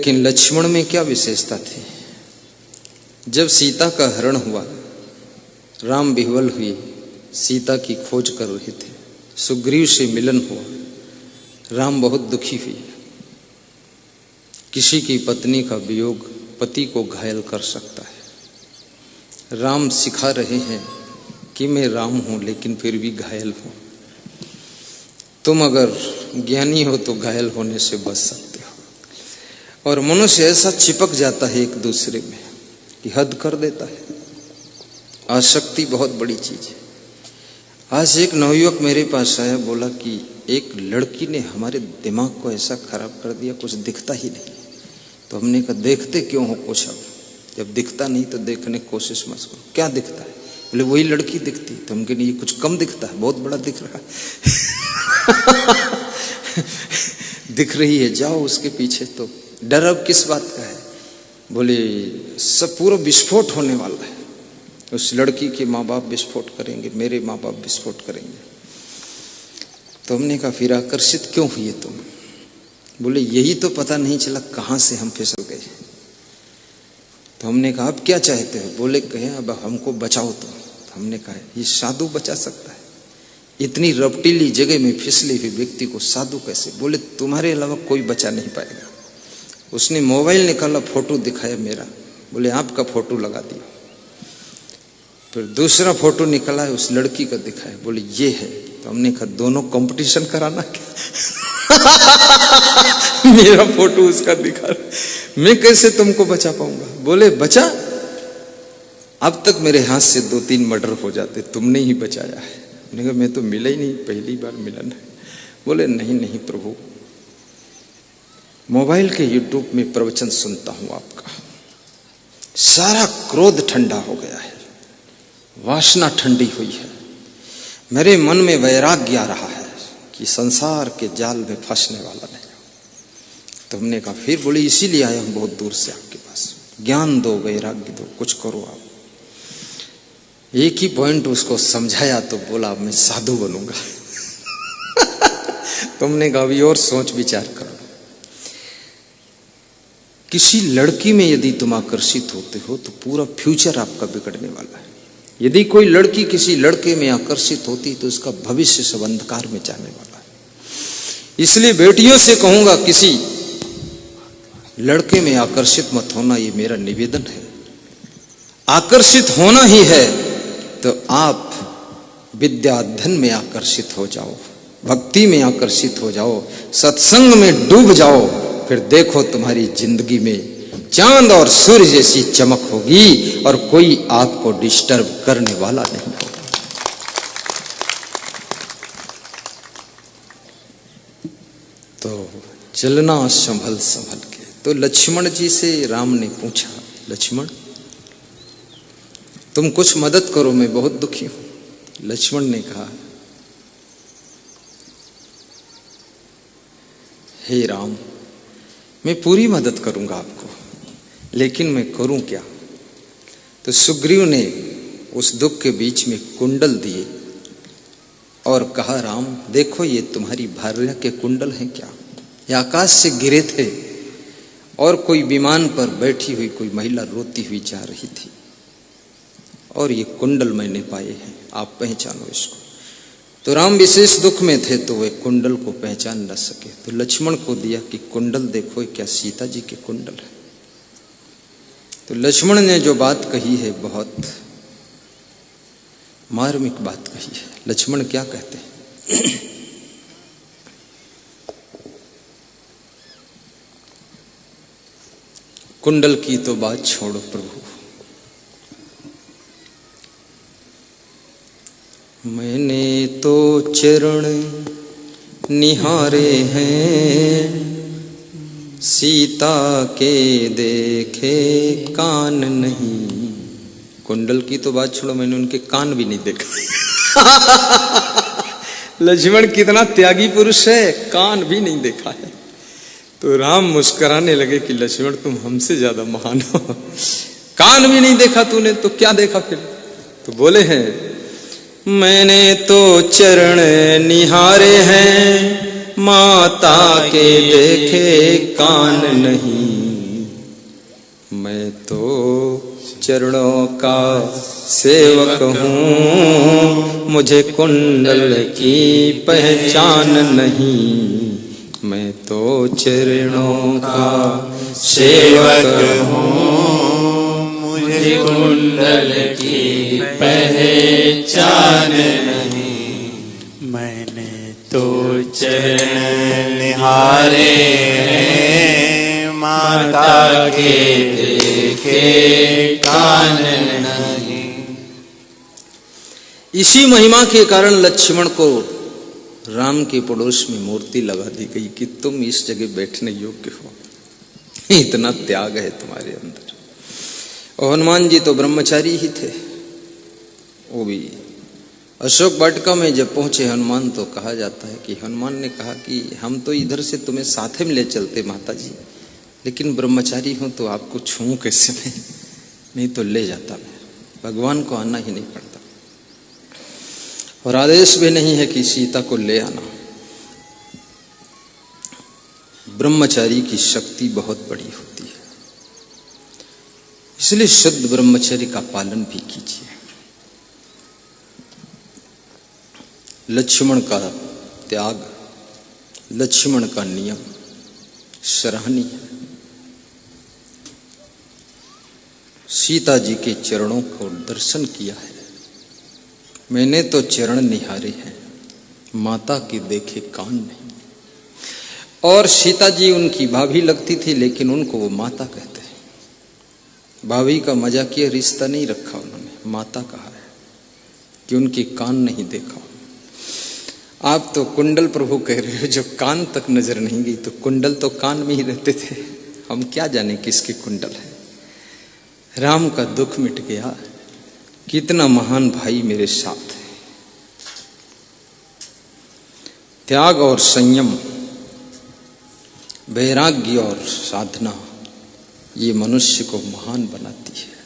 लेकिन लक्ष्मण में क्या विशेषता थी? जब सीता का हरण हुआ, राम विह्वल हुए, सीता की खोज कर रहे थे, सुग्रीव से मिलन हुआ, राम बहुत दुखी हुए। किसी की पत्नी का वियोग पति को घायल कर सकता है। राम सिखा रहे हैं कि मैं राम हूं लेकिन फिर भी घायल हूं। तुम अगर ज्ञानी हो तो घायल होने से बच सकते हो। और मनुष्य ऐसा चिपक जाता है एक दूसरे में कि हद कर देता है। आसक्ति बहुत बड़ी चीज है। आज एक नवयुवक मेरे पास आया, बोला कि एक लड़की ने हमारे दिमाग को ऐसा खराब कर दिया, कुछ दिखता ही नहीं। तो हमने कहा देखते क्यों हो कुछ? अब जब दिखता नहीं तो देखने की कोशिश मत करो। क्या दिखता है? बोले वही लड़की दिखती। तो हम कहें ये कुछ कम दिखता है, बहुत बड़ा दिख रहा है। दिख रही है, जाओ उसके पीछे। तो डर अब किस बात का है? बोले सब पूरा विस्फोट होने वाला है। उस लड़की के माँ बाप विस्फोट करेंगे, मेरे माँ बाप विस्फोट करेंगे। तो हमने कहा फिर आकर्षित क्यों हुए तुम? बोले यही तो पता नहीं चला कहाँ से हम फिसल गए। तो हमने कहा अब क्या चाहते हो? बोले कहे अब हमको बचाओ। तो हमने कहा ये साधु बचा सकता है? इतनी रपटीली जगह में फिसले हुए व्यक्ति को साधु कैसे? बोले तुम्हारे अलावा कोई बचा नहीं पाएगा। उसने मोबाइल निकाला, फोटो दिखाया मेरा। बोले आपका फोटो लगा दिया। फिर दूसरा फोटो निकला है, उस लड़की का दिखाया। बोले ये है। तो हमने कहा दोनों कंपटीशन कराना क्या? मेरा फोटो उसका दिखा, मैं कैसे तुमको बचा पाऊंगा? बोले बचा, अब तक मेरे हाथ से 2-3 मर्डर हो जाते, तुमने ही बचाया है। मैंने कहा मैं तो मिला ही नहीं, पहली बार मिलन है। बोले नहीं नहीं प्रभु, मोबाइल के यूट्यूब में प्रवचन सुनता हूं आपका, सारा क्रोध ठंडा हो गया है, वासना ठंडी हुई है, मेरे मन में वैराग्य आ रहा है कि संसार के जाल में फंसने वाला नहीं। तो हमने कहा फिर? बोले इसीलिए आया हूं बहुत दूर से आपके पास, ज्ञान दो, वैराग्य दो, कुछ करो आप। एक ही पॉइंट उसको समझाया तो बोला मैं साधु बनूंगा। तुमने कहा अभी और सोच विचार करो। किसी लड़की में यदि तुम आकर्षित होते हो तो पूरा फ्यूचर आपका बिगड़ने वाला है। यदि कोई लड़की किसी लड़के में आकर्षित होती तो उसका भविष्य सब अंधकार में जाने वाला है। इसलिए बेटियों से कहूंगा किसी लड़के में आकर्षित मत होना, ये मेरा निवेदन है। आकर्षित होना ही है तो आप विद्या अध्ययन में आकर्षित हो जाओ, भक्ति में आकर्षित हो जाओ, सत्संग में डूब जाओ, फिर देखो तुम्हारी जिंदगी में चांद और सूर्य जैसी चमक होगी और कोई आपको डिस्टर्ब करने वाला नहीं होगा। तो चलना संभल संभल के। तो लक्ष्मण जी से राम ने पूछा, लक्ष्मण तुम कुछ मदद करो, मैं बहुत दुखी हूं। लक्ष्मण ने कहा हे राम, मैं पूरी मदद करूंगा आपको, लेकिन मैं करूं क्या? तो सुग्रीव ने उस दुख के बीच में कुंडल दिए और कहा राम देखो ये तुम्हारी भार्या के कुंडल हैं क्या? ये आकाश से गिरे थे और कोई विमान पर बैठी हुई कोई महिला रोती हुई जा रही थी और ये कुंडल मैंने पाए हैं, आप पहचानो इसको। तो राम विशेष दुख में थे तो वे कुंडल को पहचान न सके, तो लक्ष्मण को दिया कि कुंडल देखो क्या सीता जी के कुंडल है। तो लक्ष्मण ने जो बात कही है बहुत मार्मिक बात कही है। लक्ष्मण क्या कहते हैं? कुंडल की तो बात छोड़ो प्रभु, मैंने तो चरण निहारे हैं, सीता के देखे कान नहीं। कुंडल की तो बात छोड़ो, मैंने उनके कान भी नहीं देखा। लक्ष्मण कितना त्यागी पुरुष है, कान भी नहीं देखा है। तो राम मुस्कुराने लगे कि लक्ष्मण तुम हमसे ज्यादा महान हो, कान भी नहीं देखा तूने तो क्या देखा फिर? तो बोले हैं मैंने तो चरण निहारे हैं, माता के देखे कान नहीं। मैं तो चरणों का सेवक हूँ, मुझे कुंडल की पहचान नहीं। मैं तो चरणों का सेवक हूँ, मुझे कुंडल की पहचान नहीं। मैंने तो चरण निहारे हैं, माता के देखे कान नहीं। इसी महिमा के कारण लक्ष्मण को राम के पड़ोस में मूर्ति लगा दी गई कि तुम इस जगह बैठने योग्य हो, इतना त्याग है तुम्हारे अंदर। और हनुमान जी तो ब्रह्मचारी ही थे। वो भी अशोक वाटिका में जब पहुंचे हनुमान, तो कहा जाता है कि हनुमान ने कहा कि हम तो इधर से तुम्हें साथे में ले चलते माता जी, लेकिन ब्रह्मचारी हूं तो आपको छूं कैसे मैं, नहीं तो ले जाता मैं। भगवान को आना ही नहीं पड़ता और आदेश भी नहीं है कि सीता को ले आना। ब्रह्मचारी की शक्ति बहुत बड़ी होती है, इसलिए शुद्ध ब्रह्मचर्य का पालन भी कीजिए। लक्ष्मण का त्याग, लक्ष्मण का नियम सराहनीय है। सीता जी के चरणों को दर्शन किया है। मैंने तो चरण निहारे हैं, माता के देखे कान नहीं। और सीता जी उनकी भाभी लगती थी, लेकिन उनको वो माता कहते हैं। भाभी का मजाकिया रिश्ता नहीं रखा उन्होंने, माता कहा है कि उनके कान नहीं देखा। आप तो कुंडल प्रभु कह रहे हो, जो कान तक नजर नहीं गई, तो कुंडल तो कान में ही रहते थे। हम क्या जाने किसके कुंडल है। राम का दुख मिट गया, कितना महान भाई मेरे साथ है। त्याग और संयम, वैराग्य और साधना, ये मनुष्य को महान बनाती है।